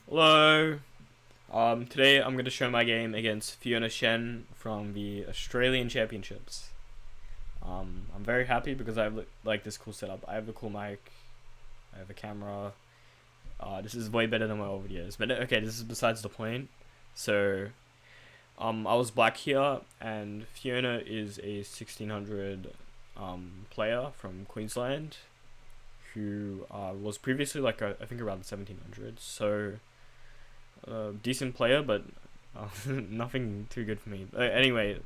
Hello. Today I'm going to show my game against Fiona Shen from the Australian Championships. I'm very happy because I have like this cool setup. I have a cool mic. I have a camera. This is way better than my old videos. But okay, this is besides the point. So, I was black here, and Fiona is a 1600 player from Queensland, who was previously like I think around the 1700s. So decent player, but nothing too good for me. Anyway,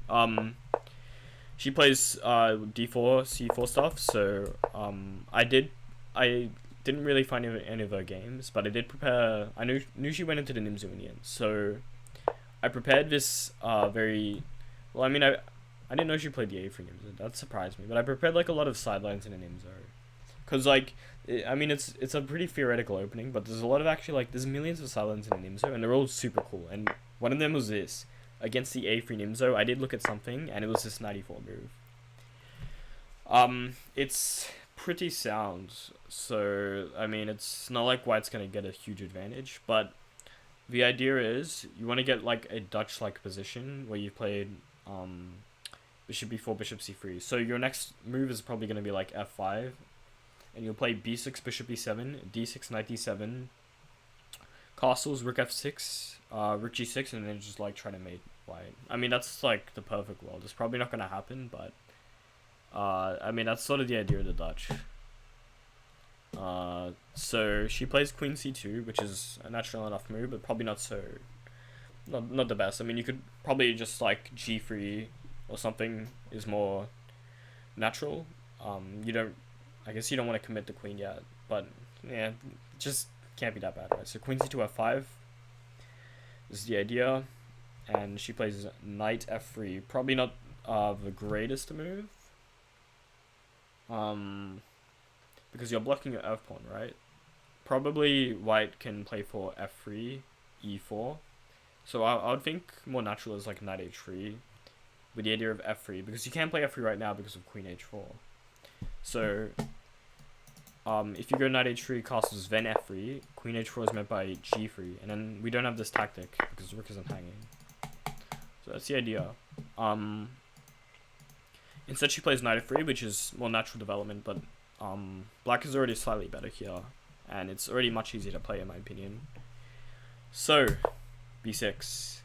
she plays d4, c4 stuff. So I didn't really find any of her games, but I did prepare. I knew she went into the Nimzo in the end, so I prepared this very well. I mean, I didn't know she played the A3 Nimzo. That surprised me, but I prepared like a lot of sidelines in a Nimzo. Cause like, I mean, it's a pretty theoretical opening, but there's a lot of actually like there's millions of silence in a Nimzo, and they're all super cool. And one of them was this against the A3 Nimzo. I did look at something, and it was this 94 move. It's pretty sound, so I mean, it's not like White's gonna get a huge advantage, but the idea is you want to get like a Dutch-like position where you played bishop b4, bishop c3. So your next move is probably gonna be like f5. And you'll play b6, bishop e7, d6, knight d7, castles, rook f6, rook g6, and then just like try to mate white. I mean, that's like the perfect world. It's probably not gonna happen, but I mean, that's sort of the idea of the Dutch. So she plays queen c2, which is a natural enough move, but probably not the best. I mean, you could probably just like g3 or something is more natural. You don't. I guess you don't want to commit the queen yet, but yeah, just can't be that bad, right? So queen c2 f5 is the idea, and she plays knight f3. Probably not the greatest move, because you're blocking your f pawn, right? Probably white can play for f3, e4. So I would think more natural is like knight h3, with the idea of f3, because you can't play f3 right now because of queen h4. So, if you go knight h3, castles, then f3, queen h4 is met by g3, and then we don't have this tactic because rook isn't hanging. So that's the idea. Instead she plays knight f3, which is more natural development, but black is already slightly better here, and it's already much easier to play in my opinion. So, b6.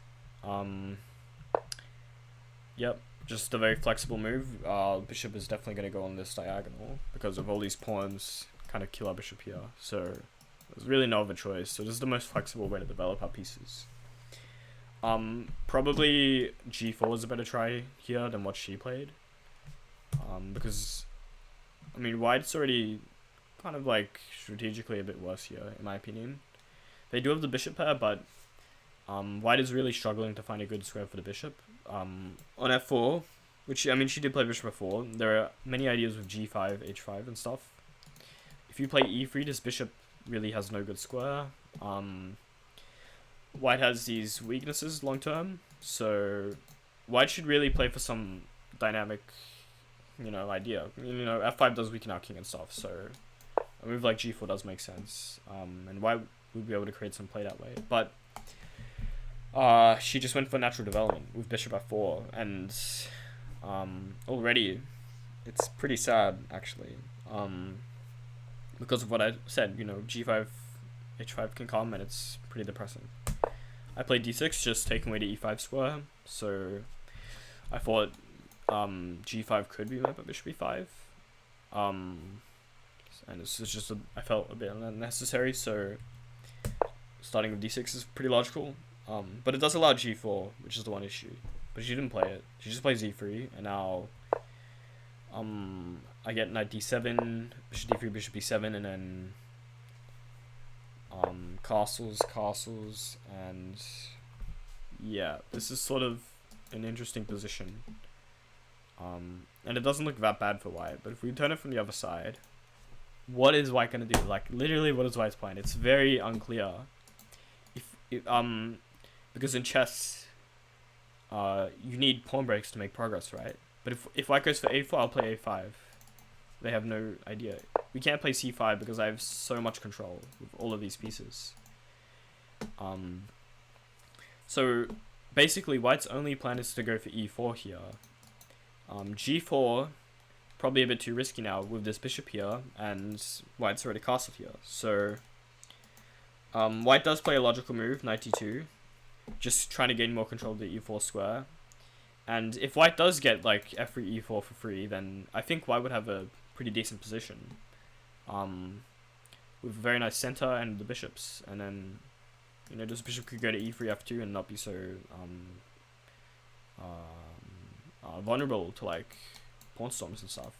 Yep. Just a very flexible move. Bishop is definitely going to go on this diagonal because of all these pawns kind of kill our bishop here. So there's really no other choice. So this is the most flexible way to develop our pieces. Probably g4 is a better try here than what she played. Because, I mean, white's already kind of like strategically a bit worse here, in my opinion. They do have the bishop pair, but white is really struggling to find a good square for the bishop. On f4, which, I mean, she did play bishop f4. There are many ideas with g5, h5, and stuff. If you play e3, this bishop really has no good square. White has these weaknesses long term, so white should really play for some dynamic, idea. F5 does weaken our king and stuff, so a move like g4 does make sense. And white would be able to create some play that way, but she just went for natural development with bishop f4, and already it's pretty sad actually, because of what I said. G5, h5 can come, and it's pretty depressing. I played d6, just taking away the e5 square, so I thought g5 could be met by bishop e5, and this is just I felt a bit unnecessary, so starting with d6 is pretty logical. But it does allow g4, which is the one issue. But she didn't play it. She just plays e3, and now I get knight d7, bishop d3, bishop e7, and then castles, and yeah, this is sort of an interesting position. And it doesn't look that bad for white, but if we turn it from the other side, what is white gonna do? Like, literally, what is white's plan? It's very unclear. Because in chess, you need pawn breaks to make progress, right? But if white goes for a4, I'll play a5. They have no idea. We can't play c5 because I have so much control with all of these pieces. So basically, white's only plan is to go for e4 here. G4, probably a bit too risky now with this bishop here, and white's already castled here. So white does play a logical move, knight d2, just trying to gain more control of the e4 square. And if white does get like f3, e4 for free, then I think white would have a pretty decent position. With a very nice center and the bishops, and then this bishop could go to e3, f2, and not be so vulnerable to like pawn storms and stuff.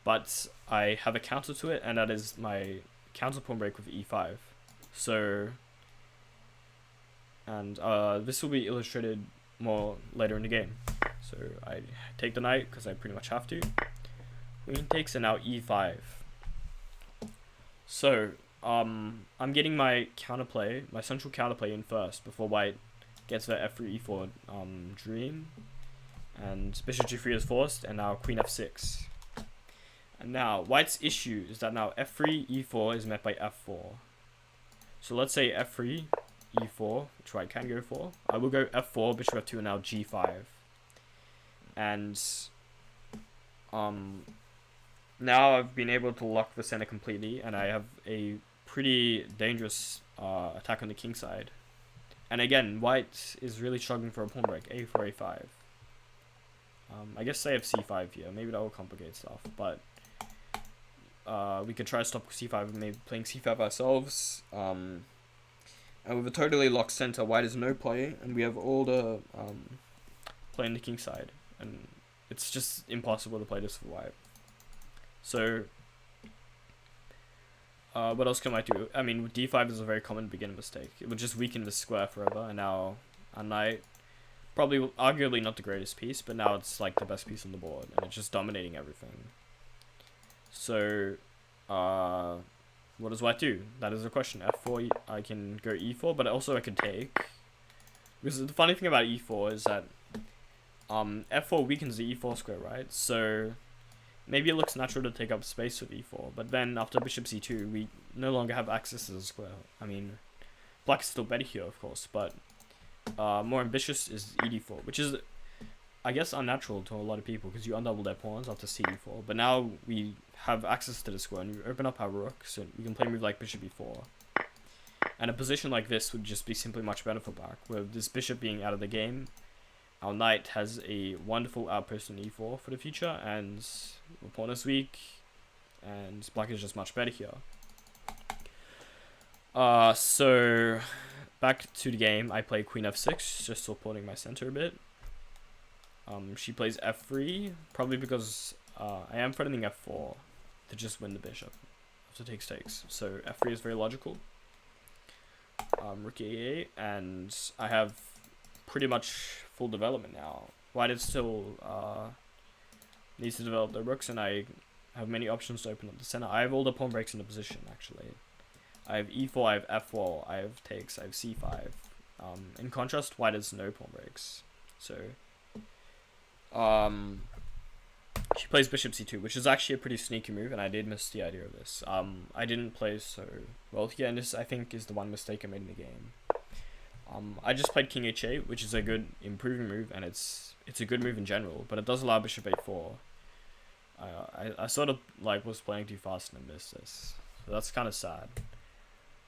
But I have a counter to it, and that is my counter pawn break with e5. So, and this will be illustrated more later in the game. So I take the knight because I pretty much have to. Queen takes, and now e5. So I'm getting my counterplay, my central counterplay in first before white gets the f3, e4 dream, and bishop g3 is forced, and now queen f6. And now white's issue is that now f3, e4 is met by f4. So let's say f3, e4, which white can go for. I will go f4, bishop f2, and now g5. And now I've been able to lock the center completely, and I have a pretty dangerous attack on the king side. And again, white is really struggling for a pawn break, a4, a5. I guess I have c5 here. Maybe that will complicate stuff, but we could try to stop c5, maybe playing c5 ourselves. And with a totally locked center, white is no play, and we have all the play on the king side, and it's just impossible to play this for white. So what else can I do? I mean, d5 is a very common beginner mistake. It would just weaken the square forever, and now a knight, probably arguably not the greatest piece, but now it's like the best piece on the board, and it's just dominating everything. So what does white do? That is the question. f4, I can go e4, but also I can take. Because the funny thing about e4 is that f4 weakens the e4 square, right? So maybe it looks natural to take up space with e4, but then after bishop c2, we no longer have access to the square. I mean, black is still better here, of course, but more ambitious is ed4, which is, I guess, unnatural to a lot of people because you undouble their pawns after cd4. But now we have access to the square, and we open up our rook, so we can play a move like bishop e4. And a position like this would just be simply much better for black. With this bishop being out of the game, our knight has a wonderful outpost on e4 for the future, and the pawn is weak, and black is just much better here. So back to the game, I play queen f6, just supporting my center a bit. She plays f3, probably because I am threatening f4 to just win the bishop after takes. So f3 is very logical. Rook a8, and I have pretty much full development now. White is still needs to develop the rooks, and I have many options to open up the center. I have all the pawn breaks in the position, actually. I have e4, I have f4, I have takes, I have c5. In contrast, white has no pawn breaks. So she plays bishop c2, which is actually a pretty sneaky move, and I did miss the idea of this. I didn't play so well here, and this, I think, is the one mistake I made in the game. I just played king h8, which is a good improving move, and it's a good move in general, but it does allow bishop a4. I sort of like was playing too fast and I missed this, so that's kind of sad.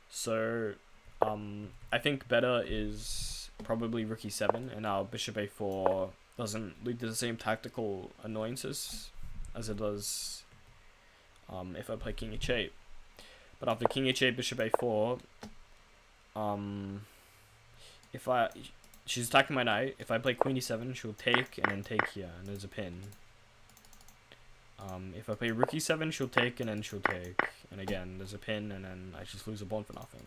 So I think better is probably rook e7, and now bishop a4 doesn't lead to the same tactical annoyances as it does if I play king h8. But after king h8, bishop a4, she's attacking my knight. If I play queen e7, she'll take and then take here, and there's a pin. If I play rook e7, she'll take and then she'll take, and again there's a pin, and then I just lose a pawn for nothing.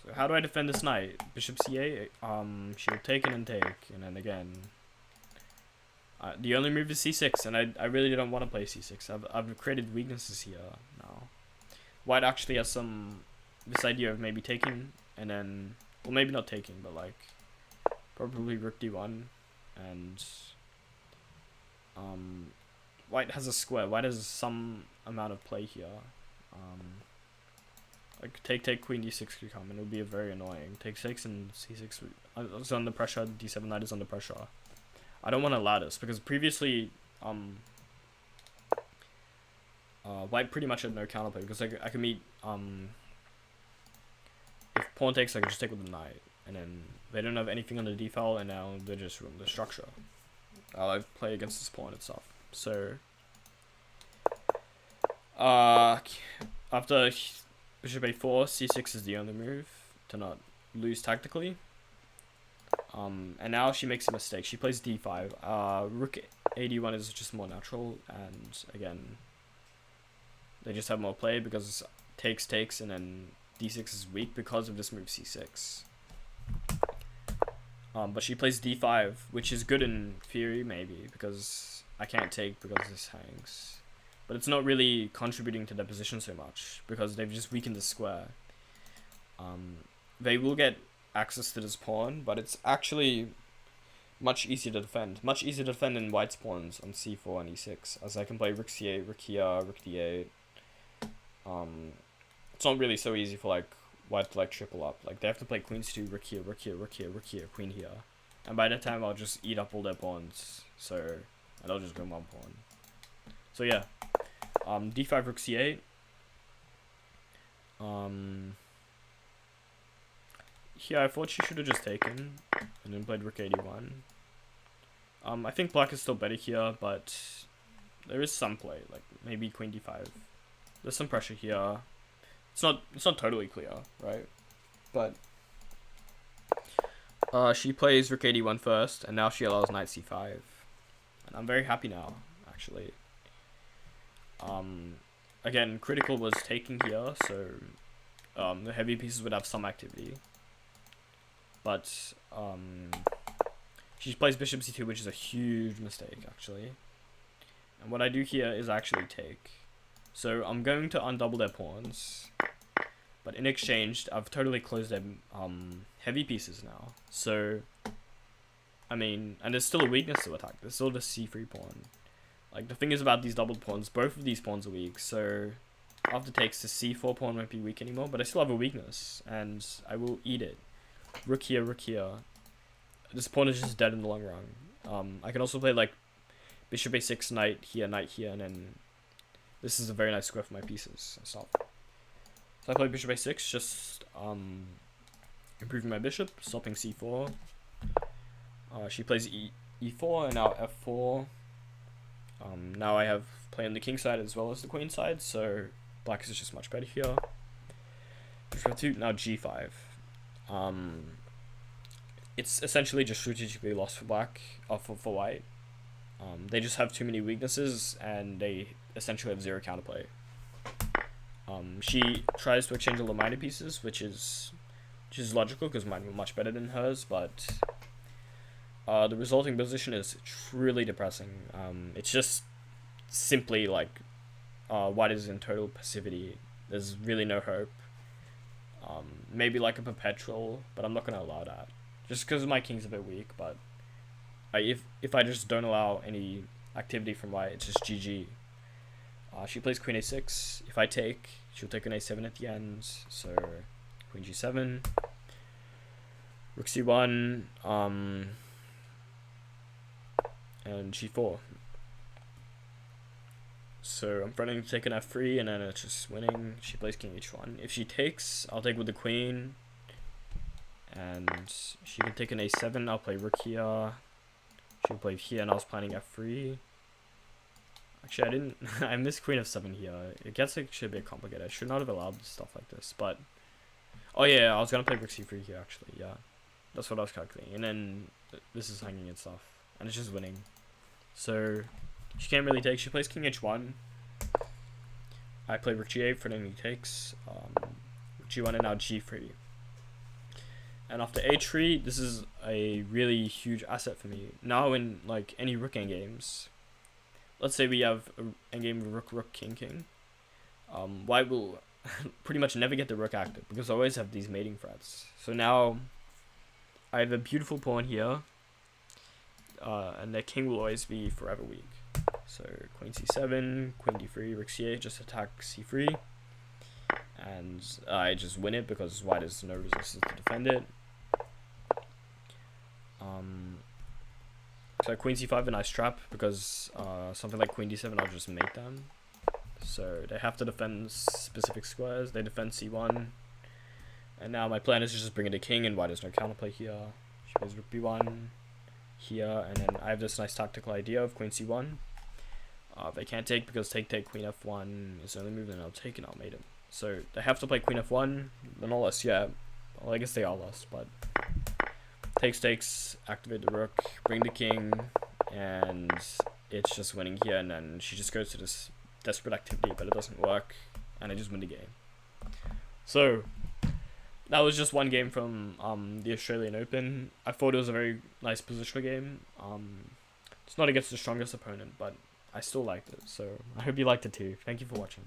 So how do I defend this knight? Bishop c8, she'll take and then take, and then again. The only move is c6, and I really don't want to play c6. I've created weaknesses here now. White actually has this idea of maybe taking, and then, well, maybe not taking, but like probably rook d1, and white has a square. White has some amount of play here. Like take queen d6 could come and it would be very annoying. Take 6 and c6 is under pressure. d7 knight is under pressure. I don't want to lattice because previously white pretty much had no counterplay because I can meet if pawn takes I can just take with the knight and then they don't have anything on the d file and now they just ruin the structure. I play against this pawn itself. So after bishop a4, c6 is the only move to not lose tactically. And now she makes a mistake. She plays d5. Rook a1 is just more natural, and again, they just have more play because takes, and then d6 is weak because of this move c6. But she plays d5, which is good in theory, maybe, because I can't take because this hangs. But it's not really contributing to their position so much, because they've just weakened the square. They will get access to this pawn, but it's actually much easier to defend. Much easier to defend than white's pawns on c4 and e6, as I can play rook c8, rook here, rook d8. It's not really so easy for like white to like triple up. Like they have to play queen c2, rook here, rook here, rook here, rook here, queen here. And by that time I'll just eat up all their pawns. So, and I'll just win one pawn. So yeah. D5 rook c8. Here I thought she should have just taken and then played rook a1. I think black is still better here, but there is some play, like maybe queen d5. There's some pressure here. It's not totally clear, right? But she plays rook a1 first, and now she allows knight c5, and I'm very happy now, actually. Again, critical was taking here, so the heavy pieces would have some activity. But she plays bishop c2, which is a huge mistake, actually. And what I do here is actually take. So I'm going to undouble their pawns, but in exchange, I've totally closed their heavy pieces now. So, I mean, and there's still a weakness to attack. There's still the c3 pawn. Like, the thing is about these doubled pawns, both of these pawns are weak, so after takes, the c4 pawn won't be weak anymore, but I still have a weakness, and I will eat it. Rook here, rook here. This pawn is just dead in the long run. I can also play, like, bishop a6, knight here, and then this is a very nice square for my pieces and stuff. So I play bishop a6, just improving my bishop, stopping c4. She plays e4, and now f4. Now I have play on the king side as well as the queen side, so black is just much better here. Bishop f2, now g5. It's essentially just strategically lost for black, for white. They just have too many weaknesses, and they essentially have zero counterplay. She tries to exchange all the minor pieces, which is logical because mine were much better than hers, but the resulting position is truly depressing. It's just simply like white is in total passivity. There's really no hope. Maybe like a perpetual, but I'm not going to allow that. Just because my king's a bit weak, but if I just don't allow any activity from white, it's just GG. She plays queen a6. If I take, she'll take an a7 at the end, so queen g7. Rook c1, and g4. So I'm threatening to take an f3, and then it's just winning. She plays king h1. If she takes, I'll take with the queen. And she can take an a7, I'll play rook here. She'll play here, and I was planning f3. Actually, I didn't. I missed queen f7 here. It gets actually a bit complicated. I should not have allowed stuff like this, but... Oh yeah, I was going to play rook c3 here, actually, yeah. That's what I was calculating. And then this is hanging and stuff. And it's just winning. So, she can't really take. She plays king h1. I play rook g8 for any takes. Rook g1 and now g3. And after h3, this is a really huge asset for me. Now in like any rook endgames, let's say we have an endgame of rook, king. White will pretty much never get the rook active because I always have these mating threats. So now I have a beautiful pawn here, and their king will always be forever weak. So queen c7, queen d3, rook c8, just attack c3. and I just win it because white has no resistance to defend it. So queen c5 a nice trap because something like queen d7 I'll just mate them. So they have to defend specific squares. They defend c1, and now my plan is to just bring in a king, and white has no counterplay here. She goes rook b1 here, and then I have this nice tactical idea of queen c1. They can't take because take queen f1 is the only move, and I'll take and I'll mate him. So they have to play queen f1. They're not lost yet. Well, I guess they are lost, but takes, activate the rook, bring the king, and it's just winning here. And then she just goes to this desperate activity, but it doesn't work, and I just win the game. So that was just one game from the Australian Open. I thought it was a very nice positional game. It's not against the strongest opponent, but I still liked it. So I hope you liked it too. Thank you for watching.